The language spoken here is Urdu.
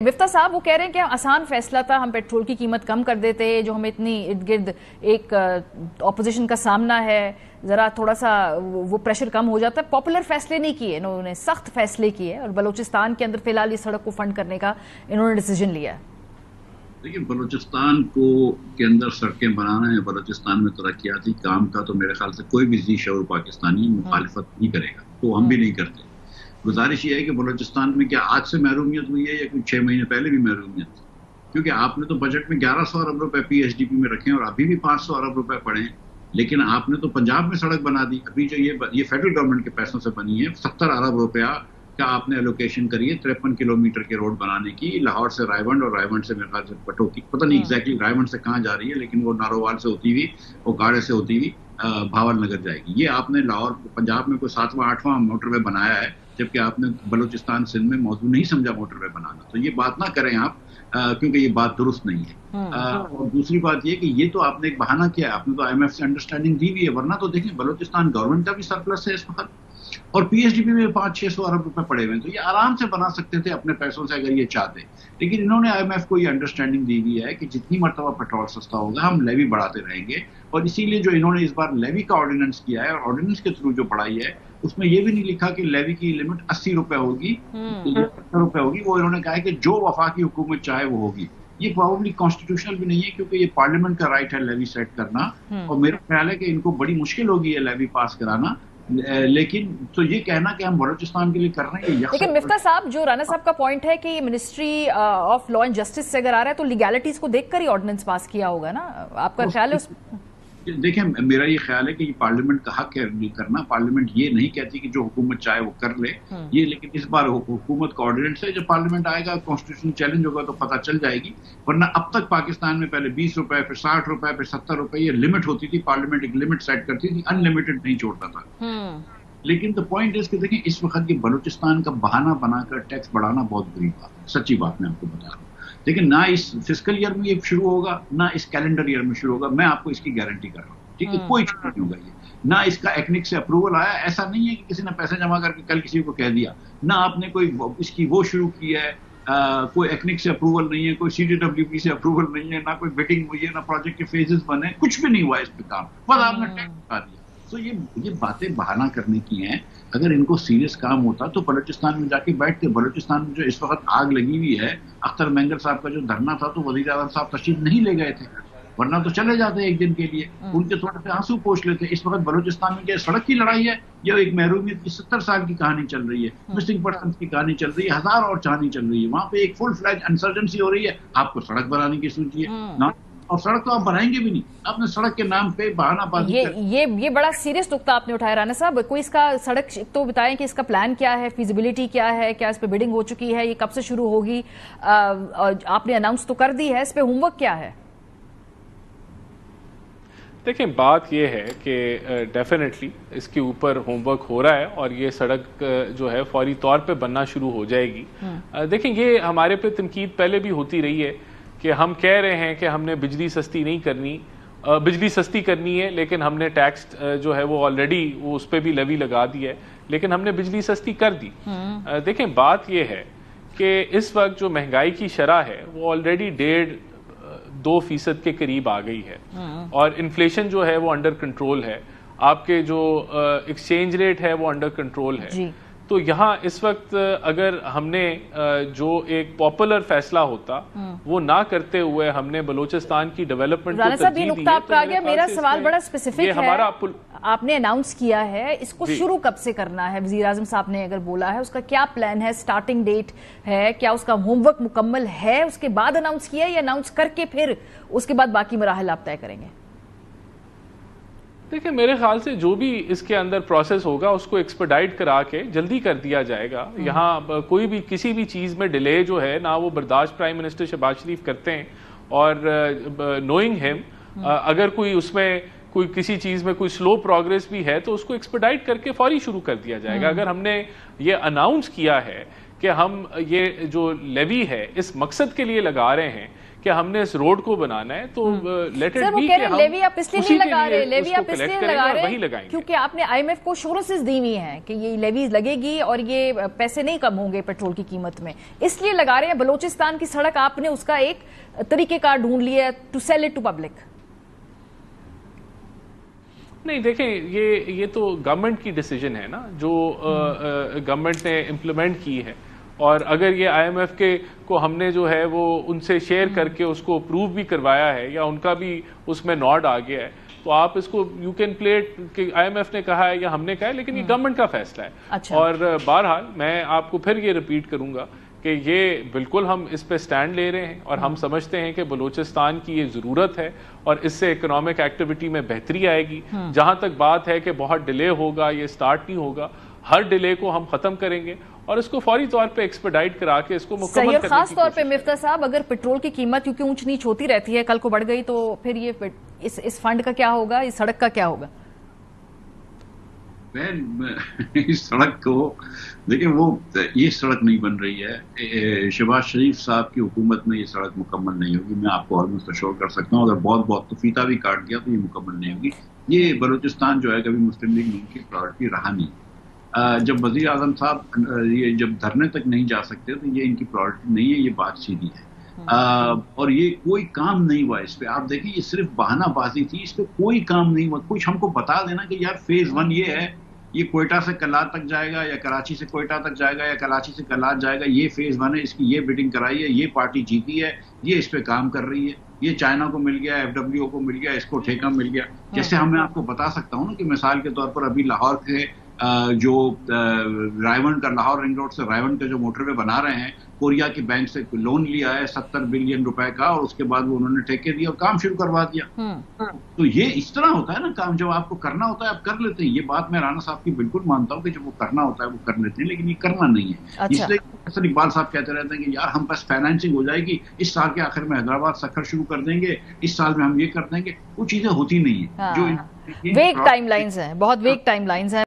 مفتاح صاحب وہ کہہ رہے ہیں کہ آسان فیصلہ تھا، ہم پیٹرول کی قیمت کم کر دیتے، جو ہمیں اتنی ارد گرد ایک اپوزیشن کا سامنا ہے، ذرا تھوڑا سا وہ پریشر کم ہو جاتا ہے۔ پاپولر فیصلے نہیں کیے انہوں نے، سخت فیصلے کیے اور بلوچستان کے اندر فی الحال اس سڑک کو فنڈ کرنے کا انہوں نے ڈیسیجن لیا ہے۔ دیکھیں بلوچستان کے اندر سڑکیں بنانا ہے، بلوچستان میں ترقیاتی کام کا تو میرے خیال سے کوئی بھی ذی شعور پاکستانی مخالفت نہیں کرے گا، تو ہم بھی نہیں کرتے۔ گزارش یہ ہے کہ بلوچستان میں کیا آج سے محرومیت ہوئی ہے یا کچھ 6 مہینے پہلے بھی محرومیت تھی؟ کیونکہ آپ نے تو بجٹ میں 1100 ارب روپے پی ایچ ڈی پی میں رکھے ہیں اور ابھی بھی 500 ارب روپے پڑے ہیں، لیکن آپ نے تو پنجاب میں سڑک بنا دی۔ ابھی جو یہ فیڈرل گورنمنٹ کے پیسوں سے بنی ہے، 70 ارب روپیہ کا آپ نے ایلوکیشن کری ہے 53 کلومیٹر کے روڈ بنانے کی، لاہور سے رائیونڈ اور رائیونڈ سے میرے خیال سے پٹوکی، پتہ نہیں ایگزیکٹلی رائیونڈ سے کہاں جا رہی ہے، لیکن وہ نارووال سے ہوتی ہوئی وہ گاڑے سے ہوتی ہوئی بھاول نگر جائے گی۔ یہ آپ نے لاہور پنجاب میں کوئی 7واں 8واں موٹر وے بنایا ہے، جبکہ آپ نے بلوچستان سندھ میں موضوع نہیں سمجھا موٹر وے بنانا۔ تو یہ بات نہ کریں آپ، کیونکہ یہ بات درست نہیں ہے۔ اور دوسری بات یہ کہ یہ تو آپ نے ایک بہانہ کیا ہے، آپ نے تو IMF سے انڈرسٹینڈنگ دی ہوئی ہے، ورنہ تو دیکھیں بلوچستان گورنمنٹ کا بھی سرپلس ہے اس وقت، اور پی ایچ ڈی پی میں 500-600 ارب روپے پڑے ہوئے ہیں، تو یہ آرام سے بنا سکتے تھے اپنے پیسوں سے اگر یہ چاہتے۔ لیکن انہوں نے IMF کو یہ انڈرسٹینڈنگ دی ہوئی ہے کہ جتنی مرتبہ پیٹرول سستا ہوگا ہم لیوی بڑھاتے رہیں گے، اور اسی لیے جو انہوں نے اس بار لیوی کا آرڈیننس کیا ہے، اور آرڈیننس کے تھرو جو بڑھائی ہے اس میں یہ بھی نہیں لکھا کہ لیوی کی لمٹ 80 روپے ہوگی، 70 روپے ہوگی، وہ انہوں نے کہا ہے کہ جو وفاقی حکومت چاہے وہ ہوگی۔ یہ پروبلی کانسٹیٹیوشنل بھی نہیں ہے، کیونکہ یہ پارلیمنٹ کا رائٹ ہے لیوی سیٹ کرنا، اور میرا خیال ہے کہ ان کو بڑی مشکل ہوگی یہ لیوی پاس کرانا۔ لیکن تو یہ کہنا کہ ہم بلوچستان کے لیے کر رہے ہیں۔ لیکن مفتاح صاحب، جو رانا صاحب کا پوائنٹ ہے کہ ministry of law and justice سے اگر آ رہا ہے تو لیگیلٹیز کو دیکھ کر ہی آرڈیننس پاس کیا ہوگا نا، آپ کا خیال ہے؟ دیکھیں میرا یہ خیال ہے کہ یہ پارلیمنٹ کا حق ہے کرنا، پارلیمنٹ یہ نہیں کہتی کہ جو حکومت چاہے وہ کر لے یہ، لیکن اس بار حکومت کا آرڈیننس ہے، جب پارلیمنٹ آئے گا کانسٹیٹیوشن چیلنج ہوگا تو پتہ چل جائے گی۔ ورنہ اب تک پاکستان میں پہلے 20 روپے، پھر 60 روپے، پھر 70 روپے یہ لمٹ ہوتی تھی، پارلیمنٹ ایک لمٹ سیٹ کرتی تھی، ان لمیٹڈ نہیں چھوڑتا تھا۔ لیکن تو پوائنٹ اس کہ دیکھیں اس وقت یہ بلوچستان کا بہانہ بنا کر ٹیکس بڑھانا بہت بری بات ہے، سچی بات میں آپ کو بتا رہا ہوں۔ لیکن نہ اس فسکل ایئر میں یہ شروع ہوگا، نہ اس کیلنڈر ایئر میں شروع ہوگا، میں آپ کو اس کی گارنٹی کر رہا ہوں، ٹھیک ہے؟ کوئی چھوٹ نہیں ہوگا یہ، نہ اس کا ایکنک سے اپروول آیا، ایسا نہیں ہے کہ کسی نے پیسے جمع کر کے کل کسی کو کہہ دیا، نہ آپ نے کوئی اس کی وہ شروع کی ہے، کوئی ایکنک سے اپروول نہیں ہے، کوئی CDWP سے اپروول نہیں ہے، نہ کوئی بیٹنگ ہوئی ہے، نہ پروجیکٹ کے فیزز بنے، کچھ بھی نہیں ہوا اس پہ کام، بس آپ نے ٹیکس بتا دیا۔ تو یہ باتیں بہانہ کرنے کی ہیں، اگر ان کو سیریس کام ہوتا تو بلوچستان میں جا کے بیٹھتے۔ بلوچستان میں جو اس وقت آگ لگی ہوئی ہے، اختر مینگل صاحب کا جو دھرنا تھا تو وزیر اعظم صاحب تشریف نہیں لے گئے تھے، ورنہ تو چلے جاتے ایک دن کے لیے، ان کے تھوڑے سے آنسو پوچھ لیتے۔ اس وقت بلوچستان میں کیا سڑک کی لڑائی ہے یا ایک محرومیت کی 70 سال کی کہانی چل رہی ہے، مسنگ پرسنز کی کہانی چل رہی ہے، 1000 اور کہانی چل رہی ہے، وہاں پہ ایک فل فلیج انسرجنسی ہو رہی ہے، آپ کو سڑک بنانے کی سوچیے نا، اور سڑک تو آپ بنائیں گے بھی نہیں، آپ نے سڑک کے نام پہ بہانہ بازی یہ بڑا سیریس نقطہ آپ نے اٹھایا رانا صاحب۔ کوئی اس کا سڑک تو بتائیں کہ اس کا پلان کیا ہے، فیزیبلٹی کیا ہے، کیا اس پہ بڈنگ ہو چکی ہے، یہ کب سے شروع ہوگی؟ آپ نے اناؤنس تو کر دی ہے، اس پہ ہوم ورک کیا ہے؟ دیکھیں بات یہ ہے کہ ڈیفینیٹلی اس کے اوپر ہوم ورک ہو رہا ہے، اور یہ سڑک جو ہے فوری طور پہ بننا شروع ہو جائے گی۔ دیکھیں یہ ہمارے پہ تنقید پہلے بھی ہوتی رہی ہے کہ ہم کہہ رہے ہیں کہ ہم نے بجلی سستی نہیں کرنی، بجلی سستی کرنی ہے، لیکن ہم نے ٹیکس جو ہے وہ آلریڈی وہ اس پہ بھی لیوی لگا دی ہے، لیکن ہم نے بجلی سستی کر دی۔ دیکھیں بات یہ ہے کہ اس وقت جو مہنگائی کی شرح ہے وہ آلریڈی 1.5-2% کے قریب آ گئی ہے، اور انفلیشن جو ہے وہ انڈر کنٹرول ہے، آپ کے جو ایکسچینج ریٹ ہے وہ انڈر کنٹرول ہے۔ تو یہاں اس وقت اگر ہم نے جو ایک پاپولر فیصلہ ہوتا وہ نہ کرتے ہوئے ہم نے بلوچستان کی ڈیولپمنٹ کو ترجیح دی ہے، آپ کا آگیا میرا سوال بڑا اسپیسیفک ہے، آپ نے اناؤنس کیا ہے، اس کو شروع کب سے کرنا ہے؟ وزیر اعظم صاحب نے اگر بولا ہے، اس کا کیا پلان ہے، سٹارٹنگ ڈیٹ ہے کیا، اس کا ہوم ورک مکمل ہے، اس کے بعد اناؤنس کیا ہے یا اناؤنس کر کے پھر اس کے بعد باقی مراحل آپ طے کریں گے؟ دیکھیں میرے خیال سے جو بھی اس کے اندر پروسیس ہوگا اس کو ایکسپیڈائٹ کرا کے جلدی کر دیا جائے گا۔ یہاں کوئی بھی کسی بھی چیز میں ڈیلے جو ہے نہ وہ برداشت پرائم منسٹر شہباز شریف کرتے ہیں، اور نوئنگ ہم اگر کوئی اس میں کوئی کسی چیز میں کوئی سلو پروگریس بھی ہے تو اس کو ایکسپیڈائٹ کر کے فوری شروع کر دیا جائے گا۔ اگر ہم نے یہ اناؤنس کیا ہے کہ ہم یہ جو لیوی ہے اس مقصد کے لیے لگا رہے ہیں کہ ہم نے اس روڈ کو بنانا ہے، تو لیٹ اٹ بی کہ ہم لیوی آپ اس لیے نہیں لگا رہے، لیوی آپ اس لیے لگا رہے ہیں کیونکہ آپ نے آئی ایم ایف کو شورسز دی ہوئی ہیں کہ یہ لیویز لگے گی اور یہ پیسے نہیں کم ہوں گے پیٹرول کی قیمت میں، اس لیے لگا رہے ہیں۔ بلوچستان کی سڑک آپ نے اس کا ایک طریقہ کار ڈھونڈ لیا ہے to sell it to public. نہیں دیکھیں، یہ تو گورنمنٹ کی ڈیسیجن ہے نا، جو گورنمنٹ نے امپلیمنٹ کی ہے، اور اگر یہ آئی ایم ایف کو ہم نے جو ہے وہ ان سے شیئر کر کے اس کو اپروو بھی کروایا ہے یا ان کا بھی اس میں نوڈ آ گیا ہے، تو آپ اس کو یو کین پلے اٹ کہ آئی ایم ایف نے کہا ہے یا ہم نے کہا ہے، لیکن یہ گورنمنٹ کا فیصلہ ہے۔ اور بہرحال میں آپ کو پھر یہ ریپیٹ کروں گا کہ یہ بالکل ہم اس پہ سٹینڈ لے رہے ہیں، اور ہم سمجھتے ہیں کہ بلوچستان کی یہ ضرورت ہے، اور اس سے اکنامک ایکٹیویٹی میں بہتری آئے گی۔ جہاں تک بات ہے کہ بہت ڈیلے ہوگا، یہ سٹارٹ نہیں ہوگا، ہر ڈیلے کو ہم ختم کریں گے اور اس کو فوری طور پہ ایکسپیڈائٹ کرا کے اس کو مکمل کرنے کی کوشش کریں گے۔ خاص طور پہ مفتاح صاحب، اگر پیٹرول کی قیمت کیونکہ اونچ نیچ ہوتی رہتی ہے، کل کو بڑھ گئی تو پھر یہ اس فنڈ کا کیا ہوگا، اس سڑک کا کیا ہوگا؟ اس سڑک کو دیکھیں، وہ یہ سڑک نہیں بن رہی ہے، شہباز شریف صاحب کی حکومت میں یہ سڑک مکمل نہیں ہوگی، میں آپ کو آلموسٹ اشور کر سکتا ہوں۔ اگر بہت تو فیتا بھی کاٹ گیا تو یہ مکمل نہیں ہوگی۔ یہ بلوچستان جو ہے کبھی مسلم لیگ نون کی پرائرٹی رہا نہیں۔ جب وزیر اعظم صاحب یہ جب دھرنے تک نہیں جا سکتے تو یہ ان کی پرائرٹی نہیں ہے، یہ بات سیدھی ہے۔ اور یہ کوئی کام نہیں ہوا اس پہ، آپ دیکھیں یہ صرف بہانہ بازی تھی، اس پہ کوئی کام نہیں ہوا۔ کچھ ہم کو بتا دینا کہ یار فیز 1 یہ ہے، یہ کوئٹہ سے کلات تک جائے گا یا کراچی سے کوئٹہ تک جائے گا یا کراچی سے کلات جائے گا، یہ فیز 1 ہے، اس کی یہ بڈنگ کرائی ہے، یہ پارٹی جیتی ہے، یہ اس پہ کام کر رہی ہے، یہ چائنا کو مل گیا، ایف ڈبلیو کو مل گیا، اس کو ٹھیکہ مل گیا۔ جیسے میں آپ کو بتا سکتا ہوں نا کہ مثال کے طور پر ابھی لاہور کے جو رائیونڈ کا، لاہور رنگ روڈ سے رائیونڈ کا جو موٹر وے بنا رہے ہیں، کوریا کی بینک سے لون لیا ہے 70 بلین روپے کا، اور اس کے بعد وہ انہوں نے ٹھیکے دیا اور کام شروع کروا دیا۔ تو یہ اس طرح ہوتا ہے نا کام، جب آپ کو کرنا ہوتا ہے آپ کر لیتے ہیں۔ یہ بات میں رانا صاحب کی بالکل مانتا ہوں کہ جب وہ کرنا ہوتا ہے وہ کر لیتے ہیں، لیکن یہ کرنا نہیں ہے۔ اس لیے اقبال صاحب کہتے رہتے ہیں کہ یار ہم بس فائنینسنگ ہو جائے گی، اس سال کے آخر میں حیدرآباد سکھر شروع کر دیں گے، اس سال میں ہم یہ کر دیں گے، وہ چیزیں ہوتی نہیں ہیں۔ جو ویگ ٹائم لائنز ہیں، بہت ویگ ٹائم لائنز ہیں۔